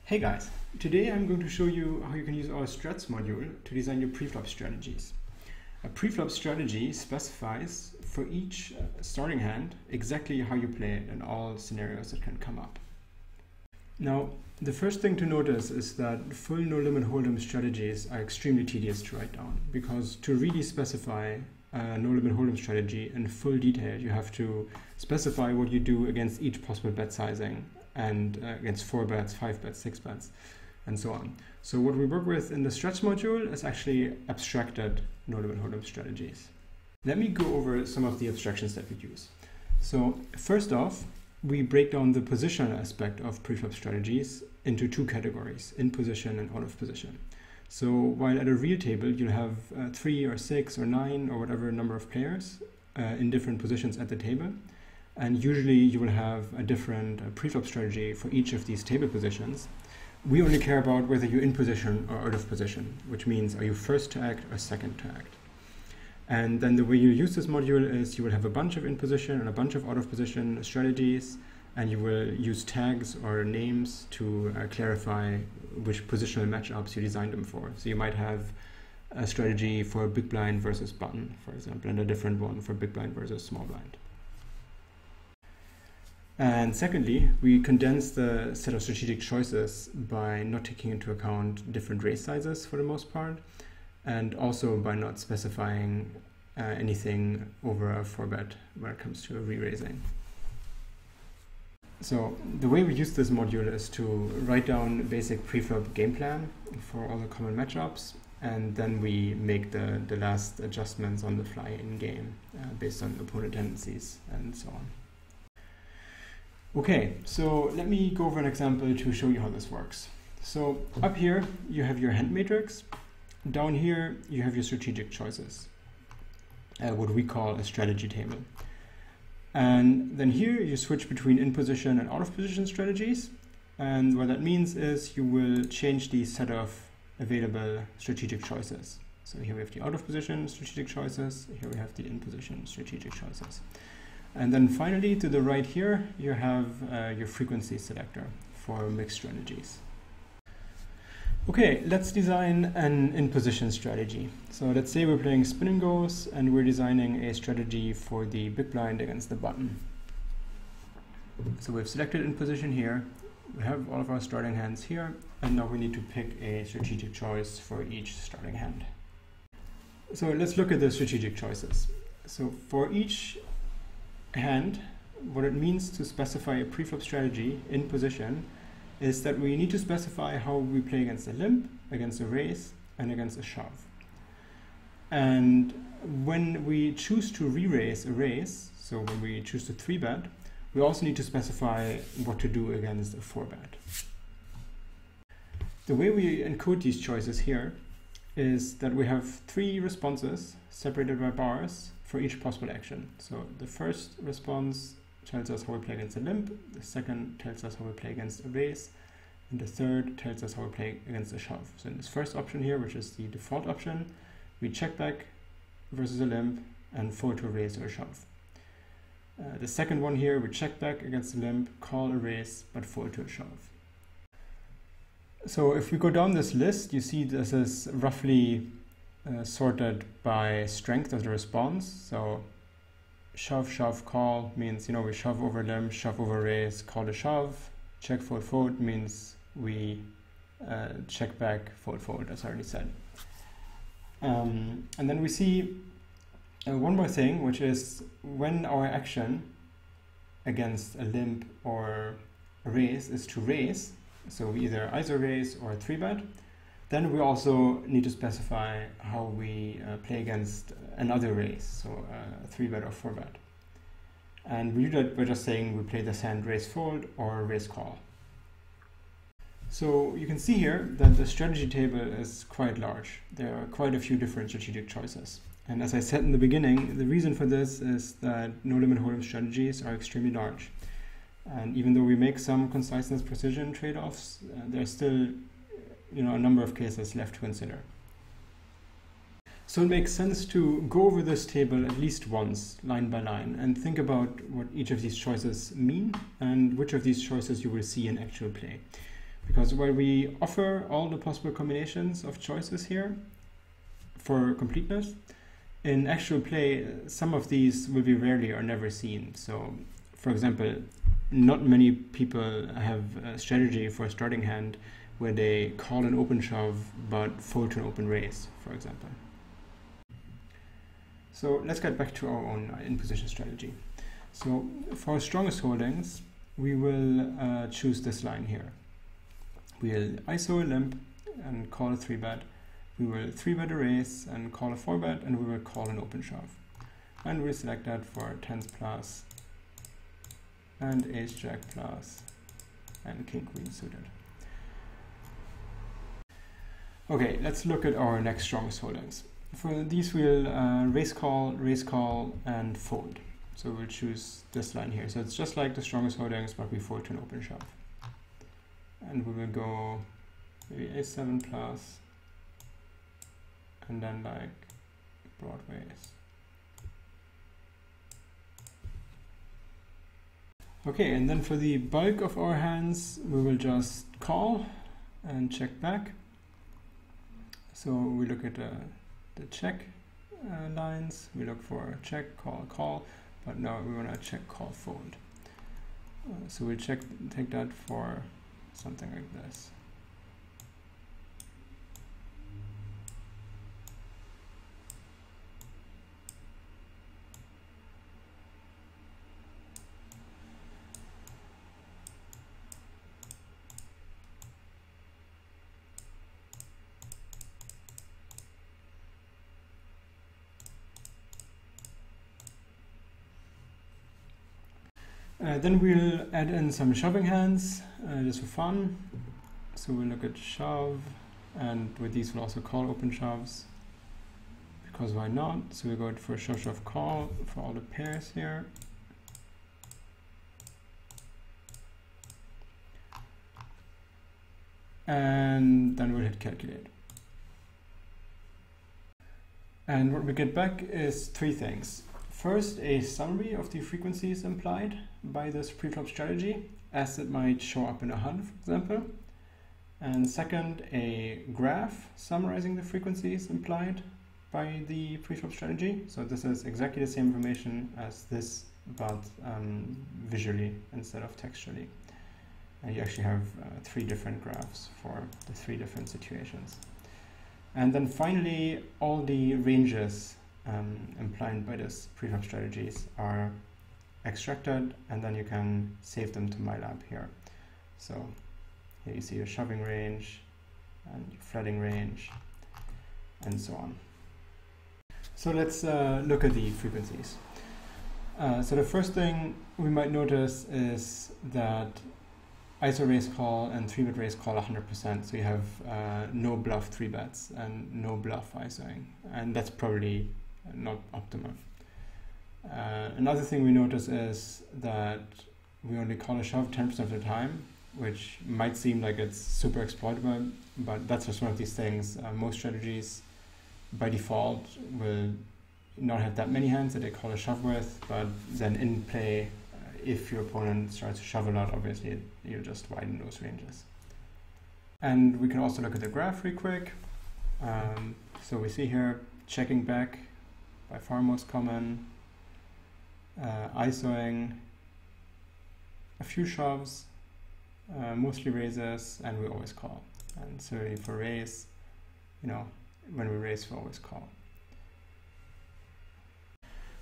Hey guys, today I'm going to show you how you can use our strats module to design your preflop strategies. A preflop strategy specifies for each starting hand exactly how you play it in all scenarios that can come up. Now, the first thing to notice is that full no-limit hold'em strategies are extremely tedious to write down, because to really specify a no-limit hold'em strategy in full detail, you have to specify what you do against each possible bet sizing and against 4 bets, 5 bets, 6 bets, and so on. So what we work with in the strats module is actually abstracted no-limit hold'em strategies. Let me go over some of the abstractions that we use. So first off, we break down the positional aspect of preflop strategies into two categories, in position and out of position. So while at a real table you'll have 3 or 6 or 9 or whatever number of players in different positions at the table, and usually you will have a different preflop strategy for each of these table positions. We only care about whether you're in position or out of position, which means are you first to act or second to act. And then the way you use this module is you will have a bunch of in position and a bunch of out of position strategies, and you will use tags or names to clarify which positional matchups you designed them for. So you might have a strategy for big blind versus button, for example, and a different one for big blind versus small blind. And secondly, we condense the set of strategic choices by not taking into account different raise sizes for the most part, and also by not specifying anything over a 4-bet when it comes to re-raising. So the way we use this module is to write down a basic preflop game plan for all the common matchups, and then we make the last adjustments on the fly in game based on opponent tendencies and so on. Okay, so let me go over an example to show you how this works. So up here you have your hand matrix. Down here you have your strategic choices, what we call a strategy table. And then here you switch between in position and out of position strategies. And what that means is you will change the set of available strategic choices. So here we have the out of position strategic choices, here we have the in position strategic choices. And then finally, to the right here, you have your frequency selector for mixed strategies. Okay, let's design an in-position strategy. So let's say we're playing spin and goes, and we're designing a strategy for the big blind against the button. So we've selected in position here. We have all of our starting hands here, and now we need to pick a strategic choice for each starting hand. So let's look at the strategic choices. So for each hand, what it means to specify a preflop strategy in position is that we need to specify how we play against a limp, against a raise, and against a shove. And when we choose to re-raise a raise, so when we choose to 3-bet, we also need to specify what to do against a 4-bet. The way we encode these choices here is that we have 3 responses separated by bars for each possible action. So the first response tells us how we play against a limp, the second tells us how we play against a raise, and the third tells us how we play against a shove. So in this first option here, which is the default option, we check back versus a limp and fold to a raise or a shove. The second one here, we check back against a limp, call a raise, but fold to a shove. So if we go down this list, you see this is roughly sorted by strength of the response. So shove, shove, call means, we shove over limp, shove over raise, call a shove. Check, fold, fold means we check back, fold, fold, as I already said. And then we see one more thing, which is when our action against a limp or a raise is to raise, so we either ISO raise or 3-bet, then we also need to specify how we play against another raise, so 3-bet or 4-bet. And we do that by just saying we play this hand raise fold or raise call. So you can see here that the strategy table is quite large. There are quite a few different strategic choices. And as I said in the beginning, the reason for this is that no-limit hold'em strategies are extremely large. And even though we make some conciseness precision trade-offs, there's still a number of cases left to consider. So it makes sense to go over this table at least once, line by line, and think about what each of these choices mean and which of these choices you will see in actual play. Because while we offer all the possible combinations of choices here for completeness, in actual play, some of these will be rarely or never seen. So, for example, not many people have a strategy for a starting hand where they call an open shove but fold to an open raise, for example. So let's get back to our own in-position strategy. So for our strongest holdings, we will choose this line here. We'll ISO a limp and call a 3-bet. We will 3-bet a raise and call a 4-bet, and we will call an open shove. And we'll select that for 10s plus and ace jack plus and king queen suited. Okay, let's look at our next strongest holdings. For these we'll raise call and fold. So we'll choose this line here. So it's just like the strongest holdings, but we fold to an open shove. And we will go maybe a7 plus and then like broadways. Okay, and then for the bulk of our hands, we will just call and check back. So we look at the check lines, we look for check, call, but now we want to check, call, fold. So we'll take that for something like this. Then we'll add in some shoving hands just for fun. So we'll look at shove, and with these we'll also call open shoves, because why not? So we go for shove, shove, call for all the pairs here. And then we'll hit calculate. And what we get back is three things. First, a summary of the frequencies implied by this preflop strategy, as it might show up in a HUD, for example. And second, a graph summarizing the frequencies implied by the preflop strategy. So this is exactly the same information as this, but visually instead of textually. And you actually have three different graphs for the three different situations. And then finally, all the ranges implied by this preflop strategies are extracted, and then you can save them to MyLab here. So here you see your shoving range and your fretting range and so on. So let's look at the frequencies. So the first thing we might notice is that ISO raise call and 3-bet raise call 100%. So you have no bluff 3-bets and no bluff ISOing, and that's probably not optimum. Another thing we notice is that we only call a shove 10% of the time, which might seem like it's super exploitable, but that's just one of these things. Most strategies by default will not have that many hands that they call a shove with, but then in play, if your opponent starts to shove a lot, obviously you'll just widen those ranges. And we can also look at the graph real quick. So we see here checking back, by far most common, ISOing, a few shoves, mostly raises, and we always call. And so for raise, you know, when we raise, we always call.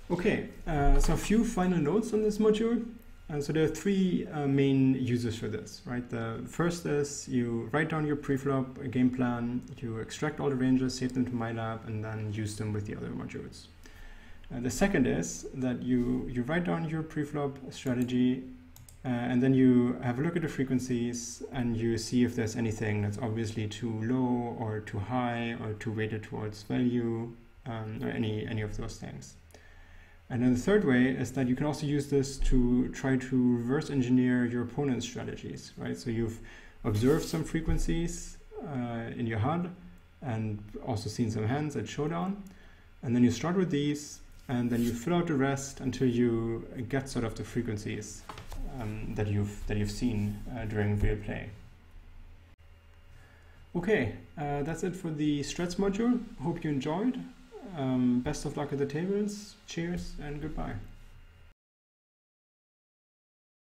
Okay, so a few final notes on this module. So there are three main uses for this, right? The first is you write down your preflop game plan, you extract all the ranges, save them to MyLab, and then use them with the other modules. The second is that you write down your preflop strategy, and then you have a look at the frequencies and you see if there's anything that's obviously too low or too high or too weighted towards value, or any of those things. And then the third way is that you can also use this to try to reverse engineer your opponent's strategies, right? So you've observed some frequencies in your HUD and also seen some hands at showdown. And then you start with these, and then you fill out the rest until you get sort of the frequencies that you've seen during real play. Okay, that's it for the strats module. Hope you enjoyed. Best of luck at the tables. Cheers and goodbye.